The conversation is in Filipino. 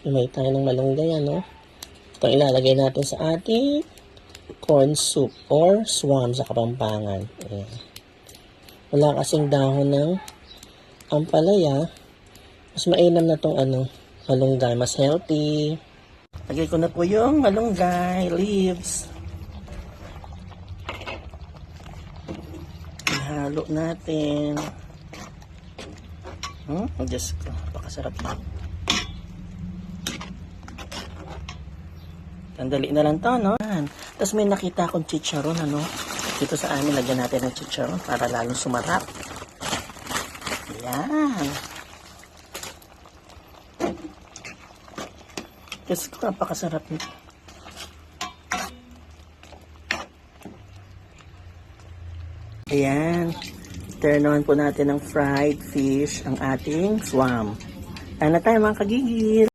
Lumay tayo ng malunggay, ano? Ito ilalagay natin sa ating corn soup or swam sa Kapampangan. Ayan. Wala kasing dahon ng ampalaya. Mas mainam na tong malunggay. Mas healthy. Lagay ko na po yung malunggay leaves. Ihalo natin. Diyos ko, napakasarap yun. Sandali na lang to, no? Tapos may nakita akong chicharon, ano? Dito sa amin, lagyan natin ng chicharon para lalong sumarap. Ayan. Diyos ko, napakasarap nito. Ayan. Turn on po natin ng fried fish ang ating swam. Ano tayo mga kagigil?